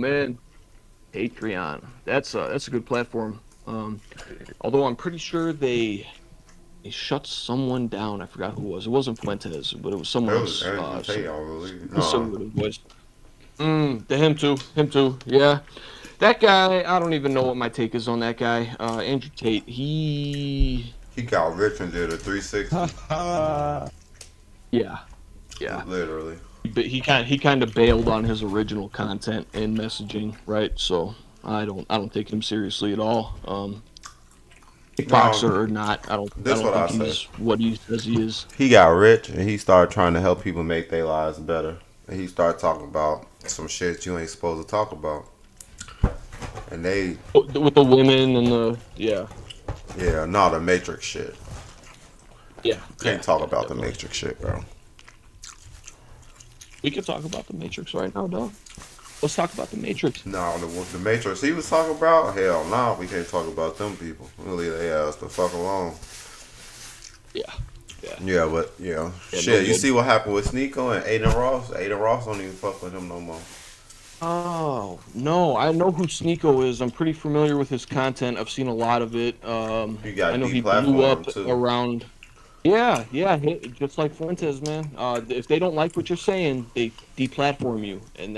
man, Patreon. That's a good platform. Although I'm pretty sure they shut someone down. I forgot who it was. It wasn't Fuentes, but it was someone That was else. Andrew Tate, Some I believe. conservative voice. Him too. Him too. Yeah. That guy, I don't even know what my take is on that guy. Andrew Tate, He got rich and did a 360. yeah, yeah. Literally. But he kind of bailed on his original content and messaging, right? So I don't take him seriously at all. No, Kickboxer or not, I this don't what I think say. he's what he says he is. He got rich and he started trying to help people make their lives better. And he started talking about some shit you ain't supposed to talk about. And they, With the women and the yeah, yeah, no, the Matrix shit. yeah, Can't yeah, talk yeah, about the definitely. Matrix shit, bro. We could talk about the Matrix right now, dog. Let's talk about the Matrix. No, the Matrix he was talking about, hell no, we can't talk about them people. We'll leave their ass the fuck alone. Yeah, yeah, Yeah, but yeah. No shit. You good. see what happened with Sneeko and Aiden Ross? Aiden Ross don't even fuck with him no more. Oh no, I know who Sneeko is. I'm pretty familiar with his content. I've seen a lot of it. He I got know he blew up deplatformed too. around. Yeah, yeah, just like Fuentes, man. If they don't like what you're saying, they deplatform you, and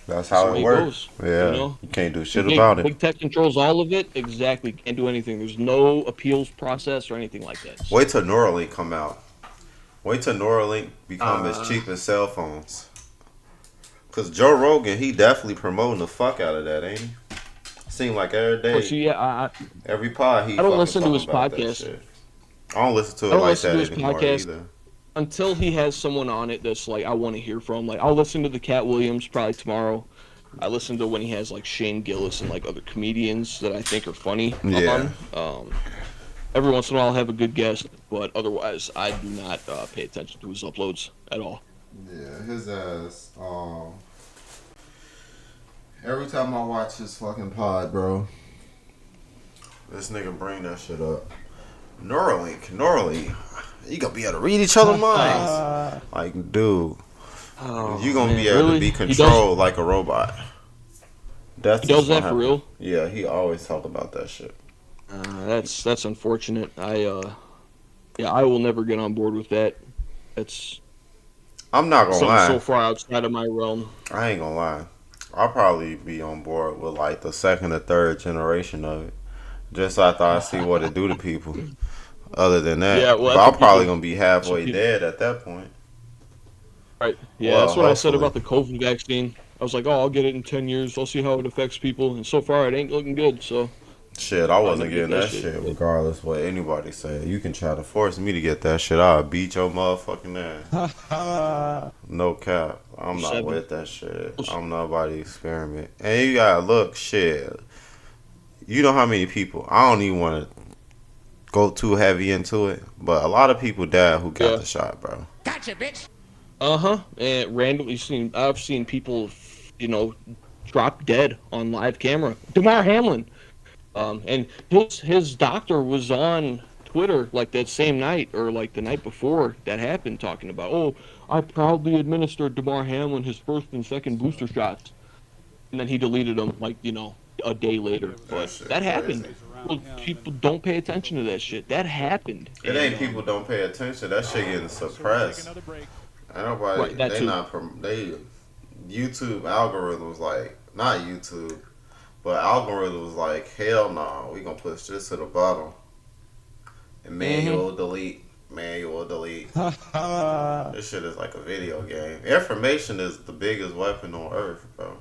That's that's the how it way it worked. goes. You Yeah, know, you can't do shit big about it. big tech controls all of it. Exactly, can't do anything. There's no appeals process or anything like that. Wait So, till Neuralink come out. Wait till Neuralink become as uh, cheap as cell phones. Cause Joe Rogan, he definitely promoting the fuck out of that, ain't he? Seem like every oh, day, see, yeah, every pod he I don't fucking listen to talking his about that podcast. shit. I don't listen to I it don't like listen to that his anymore podcast either. until he has someone on it that's like I want to hear from. Like I'll listen to the Cat Williams probably tomorrow. I listen to when he has like Shane Gillis and like other comedians that I think are funny Yeah, on. Every once in a while I'll have a good guest, but otherwise I do not pay attention to his uploads at all. yeah, his ass. Every time I watch his fucking pod, bro, this nigga bring that shit up. Neuralink, you gonna be able to read each other's minds. Like, dude, you Oh gonna be man, able to really? be He does controlled like a robot. he That's what's does gonna that for happen. real? Yeah, he always talk about that shit. That's unfortunate. Yeah, I will never get on board with that. That's I'm not gonna something lie. so far outside of my realm. I ain't gonna lie. I'll probably be on board with like the second or third generation of it. Just after I see what it do to people. Other than Yeah, that, well, but that's I'm what probably people. gonna be That's what halfway people. dead at that point. Right. Yeah, Well, that's what I said hopefully. about the COVID vaccine. I was like, oh, I'll get it in 10 years. I'll see how it affects people. And so far, it ain't looking good. So Shit, I I'll wasn't never get getting that that shit. shit But regardless what anybody say. You can try to force me to get that shit. I'll beat your motherfucking ass. No cap. I'm not seven. with that shit. I'm nobody experiment. And you gotta look, shit. You know how many people, I don't even want to go too heavy into it, but a lot of people died who got Yeah. the shot, bro. Uh huh. And randomly seen, I've seen people, you know, drop dead on live camera. Damar Hamlin. And his doctor was on Twitter like that same night or like the night before that happened, talking about, oh, I proudly administered Damar Hamlin his first and second booster shots, and then he deleted them like a day later. That But shit that crazy. happened. People don't pay attention to that shit. That happened, It and ain't people don't pay attention. That shit getting suppressed. Ain't nobody. right, that They too. not. They YouTube algorithms like not YouTube, but algorithms like hell no. We gonna push this to the bottom and Hmm. manual delete. Manual delete. This shit is like a video game. Information is the biggest weapon on earth, bro.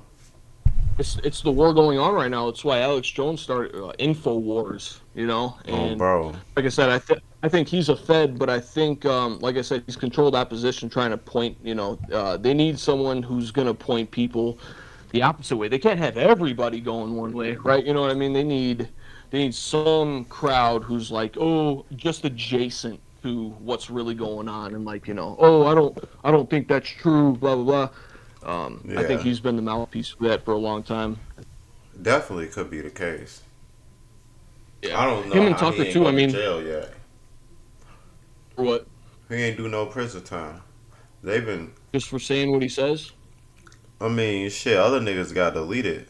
It's the war going on right now. That's why Alex Jones started Info Wars. Oh, And bro. like I said, I think he's a Fed, but I think like I said, he's controlled opposition, trying to point. They need someone who's gonna point people the opposite way. They can't have everybody going one way, right? You know what I mean? They need some crowd who's like, oh, just adjacent to what's really going on, and like, oh, I don't think that's true, blah blah blah. I think Yeah, he's been the mouthpiece for that for a long time. definitely could be the case. Yeah, I don't know him and how he Tucker ain't too. go I to mean, jail yet. for what? He ain't do no prison time. They've been Just for saying what he says. I mean, shit, other niggas got deleted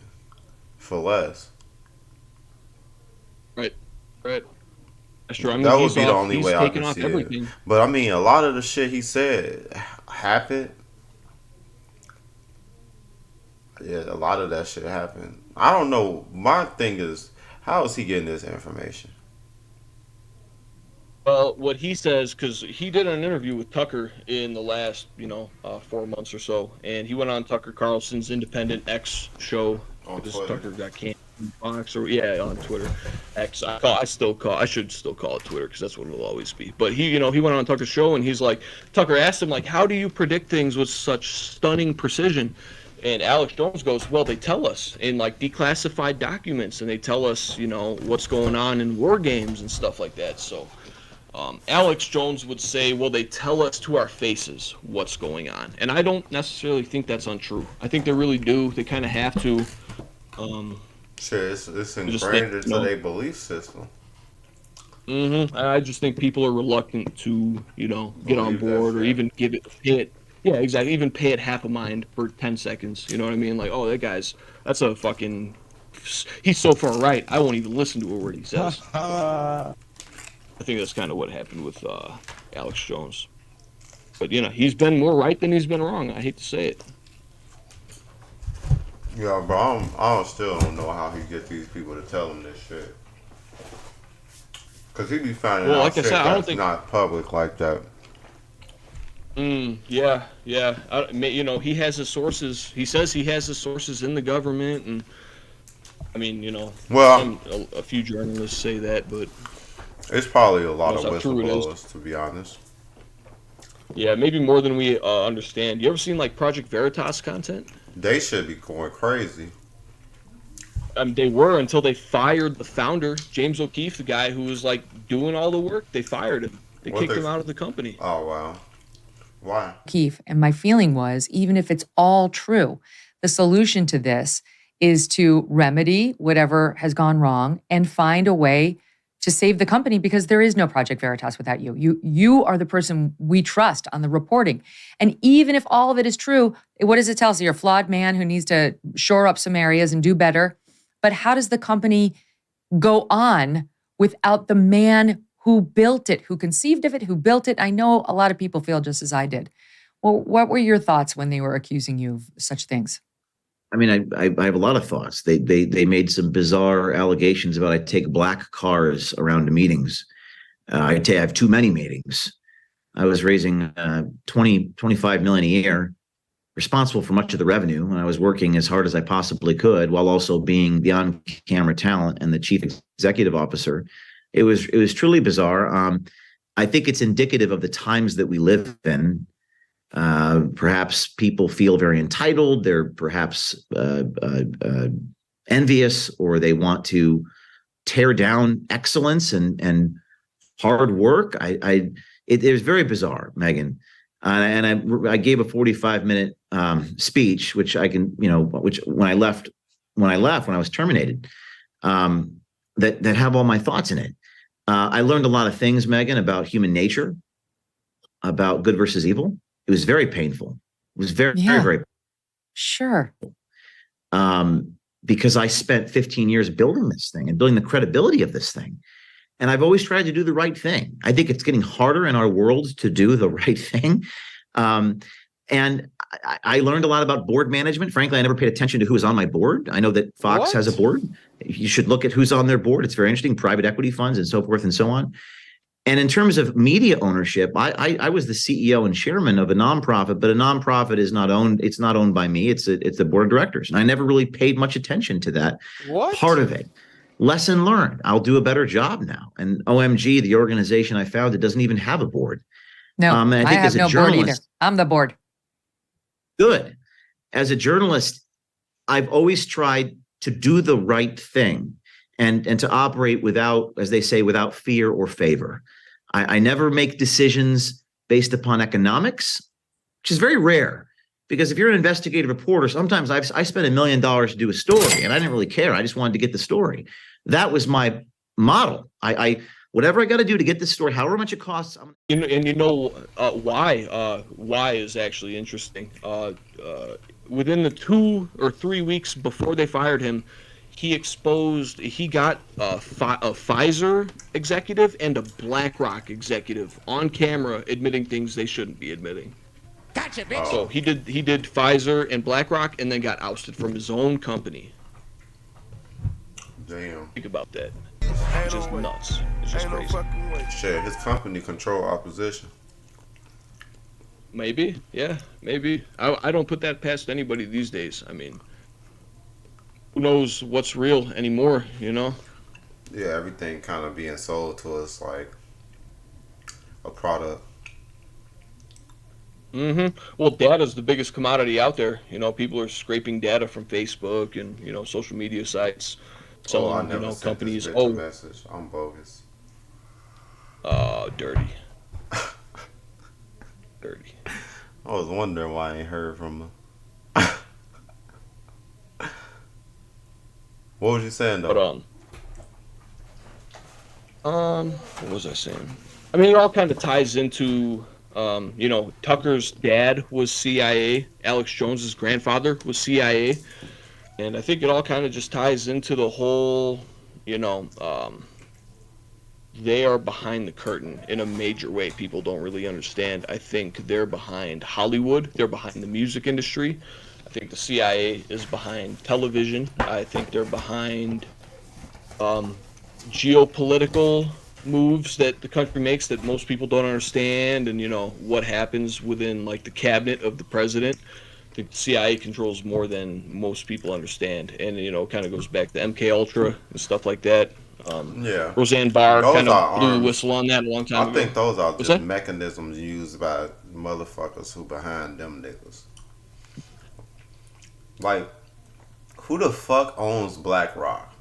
for less. Right. Right. That's true. I mean, That would be the only he's way I taken could off see it. everything. But I mean, a lot of the shit he said happened. Yeah, a lot of that shit happened. I don't know. My thing is, how is he getting this information? Well, what he says, because he did an interview with Tucker in the last, 4 months or so, and he went on Tucker Carlson's Independent X show On because Twitter. Tucker got canceled from Fox, or on Twitter, X. I should still call it Twitter because that's what it'll always be. But he went on Tucker's show and he's like, Tucker asked him like, how do you predict things with such stunning precision? And Alex Jones goes, well, they tell us in like declassified documents, and they tell us, what's going on in war games and stuff like that. So. Alex Jones would say, well, they tell us to our faces what's going on. And I don't necessarily think that's untrue. I think they really do. They kind of have to. Shit, it's Just ingrained think, into their belief system. I just think people are reluctant to, get on Believe that board or shit. even pay it. Yeah, exactly. Even pay it half a mind for 10 seconds. You know what I mean? Like, oh, that's a fucking, he's so far right. I won't even listen to a word he says. I think that's kind of what happened with Alex Jones. But, he's been more right than he's been wrong. I hate to say it. Yeah, bro, I still don't know how he get these people to tell him this shit. Cause he be finding out Like I shit said, I don't that's think. not public like that. Yeah. He has his sources. He says he has his sources in the government, and I mean, Well, a few journalists say that, but it's probably a lot of knows how true it is. whistleblowers, to be honest. Yeah, maybe more than we understand. You ever seen like Project Veritas content? They should be going crazy. They were until they fired the founder, James O'Keefe, the guy who was like doing all the work. They fired him. They kicked him out of the company. Oh wow, why? Keefe, and my feeling was, even if it's all true, the solution to this is to remedy whatever has gone wrong and find a way to save the company, because there is no Project Veritas without you. You are the person we trust on the reporting. And even if all of it is true, what does it tell us? You're a flawed man who needs to shore up some areas and do better. But how does the company go on without the man who built it, who conceived of it, who built it? I know a lot of people feel just as I did. Well, what were your thoughts when they were accusing you of such things? I mean, I have a lot of thoughts. They made some bizarre allegations about I take black cars around to meetings. I have too many meetings. I was raising 25 million a year, responsible for much of the revenue, and I was working as hard as I possibly could while also being the on-camera talent and the chief executive officer. It was truly bizarre. I think it's indicative of the times that we live in. Perhaps people feel very entitled. They're perhaps envious, or they want to tear down excellence and hard work. It was very bizarre, Megan. And I gave a 45-minute speech, which I can, which when I was terminated, that have all my thoughts in it. I learned a lot of things, Megan, about human nature, about good versus evil. It was very painful. It was very, very, very. Sure. Because I spent 15 years building this thing and building the credibility of this thing. And I've always tried to do the right thing. I think it's getting harder in our world to do the right thing. And I learned a lot about board management. Frankly, I never paid attention to who was on my board. I know that Fox has a board. You should look at who's on their board. It's very interesting, private equity funds and so forth and so on. And in terms of media ownership, I was the CEO and chairman of a nonprofit, but a nonprofit is not owned. It's not owned by me. It's the board of directors. And I never really paid much attention to that part of it. Lesson learned. I'll do a better job now. And OMG, the organization I founded, doesn't even have a board. No, I have no board either. I'm the board. Good. As a journalist, I've always tried to do the right thing and to operate without, as they say, without fear or favor. I never make decisions based upon economics, which is very rare. Because if you're an investigative reporter, sometimes I spent $1 million to do a story, and I didn't really care. I just wanted to get the story. That was my model. I whatever I got to do to get this story, however much it costs. Why is actually interesting. within the 2 or 3 weeks before they fired him, he got a Pfizer executive and a BlackRock executive on camera admitting things they shouldn't be admitting. Gotcha, bitch. So he did Pfizer and BlackRock and then got ousted from his own company. Damn. Think about that. It's just nuts. It's just crazy. Shit, his company control opposition. Maybe, yeah, maybe. I don't put that past anybody these days. I mean, who knows what's real anymore, you know? Yeah, everything kind of being sold to us like a product. Well, data's the biggest commodity out there. You know, people are scraping data from Facebook and, you know, social media sites. Oh, I Selling, never you know, sent companies. this bitch a message. I'm bogus. Dirty. Dirty. I was wondering why I ain't heard from her. What was you saying though? But what was I saying? I mean, it all kind of ties into, you know, Tucker's dad was CIA. Alex Jones's grandfather was CIA. And I think it all kind of just ties into the whole, you know, they are behind the curtain in a major way people don't really understand. I think they're behind Hollywood. They're behind the music industry. I think the CIA is behind television. I think they're behind geopolitical moves that the country makes that most people don't understand, and, you know, what happens within, like, the cabinet of the president. I think the CIA controls more than most people understand, and, you know, kind of goes back to MK Ultra and stuff like that. Yeah. Roseanne Barr Those kind of are blew a arms. whistle on that a long time I ago. think those are What's just that? mechanisms used by motherfuckers who behind them niggas. Like, who the fuck owns BlackRock?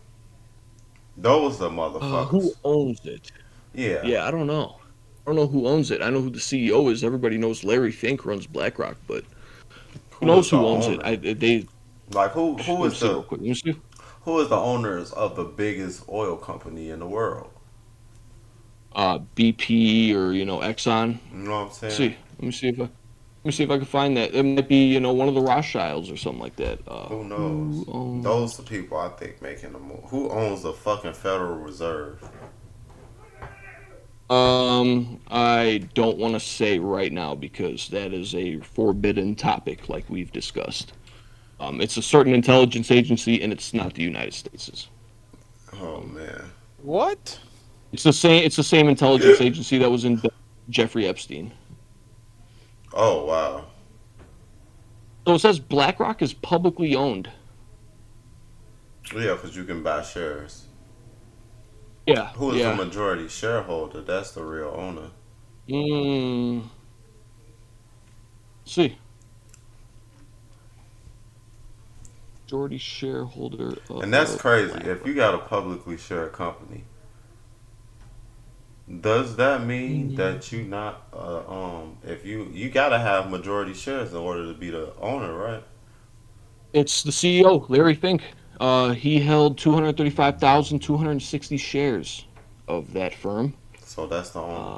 Those are motherfuckers. Who owns it? Yeah. Yeah, I don't know. I don't know who owns it. I know who the CEO is. Everybody knows Larry Fink runs BlackRock, but who Who is knows the who owns it? owner? They Like who let who me is see real the quick. Let me see. who is the owners of the biggest oil company in the world? BP or, you know, Exxon. You know what I'm saying? See, let me see if I can find that. It might be, you know, one of the Rothschilds or something like that. Who Who knows? owns? Those the people I think making the move. Who owns the fucking Federal Reserve? I don't want to say right now because that is a forbidden topic, like we've discussed. It's a certain intelligence agency, and it's not the United States. Oh man. What? It's the same. It's the same intelligence agency that was in Jeffrey Epstein. Oh wow. So it says BlackRock is publicly owned. Yeah, because you can buy shares. Yeah, Who is the yeah. majority shareholder? That's the real owner. Mm, see, majority shareholder And that's of crazy. If BlackRock. you got a publicly shared company, does that mean Mm, that you not if you gotta have majority shares in order to be the owner, right? It's the CEO, Larry Fink. He held 235,260 shares of that firm. So that's the owner.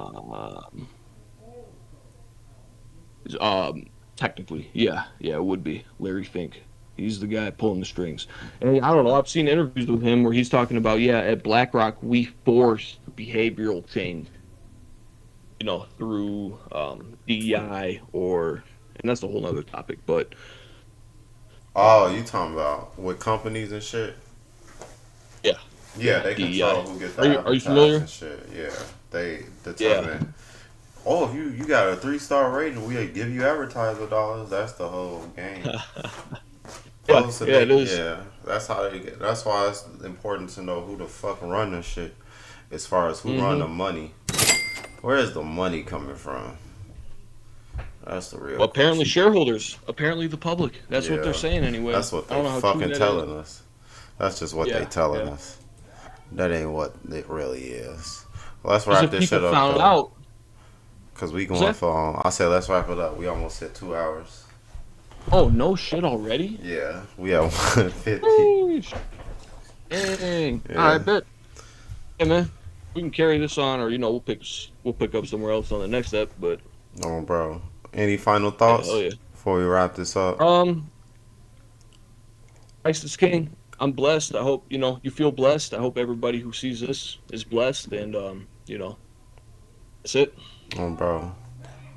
Um, Technically, yeah, it would be Larry Fink. He's the guy pulling the strings. And I don't know, I've seen interviews with him where he's talking about, yeah, at BlackRock we force behavioral change, you know, through DEI and that's a whole other topic, but Oh, you talking about with companies and shit? yeah, Yeah, they DEI. control who gets to Are you advertise familiar? and shit. Yeah, they Yeah. determine. Oh, if you got a 3-star rating, we give you advertiser dollars. That's the whole game. Yeah, Those are yeah, it is. yeah, that's how they get. That's why it's important to know who the fuck run this shit. As far as who run Hmm. the money, where is the money coming from? That's the real Well, apparently question. shareholders, apparently the public. That's what they're Yeah, saying anyway. that's what I they don't know how true fucking that is. telling us. That's just what they Yeah, telling yeah. us. That ain't what it really is. Well, let's Because wrap if this people shit up found though, out, cause we what's going that? for. I said let's wrap it up. We almost hit 2 hours. Oh, no shit already? Yeah, we have 150. Sheesh. Dang. All Yeah. right, bet. Hey, man, we can carry this on, or, you know, we'll pick up somewhere else on the next step. But Oh, bro. Any final yeah, hell thoughts yeah. before we wrap this up? Um, Christ is king. I'm blessed. I hope you feel blessed. I hope everybody who sees this is blessed, and that's it. Bro.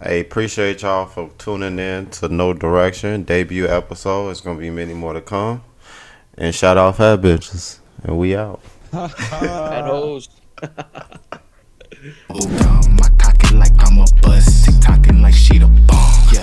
Hey, appreciate y'all for tuning in to No Direction debut episode. It's gonna be many more to come. And shout out Fat Bitches. And we out. Fat hoes. My cocky like I'm a bus, tick tocking like she the bomb.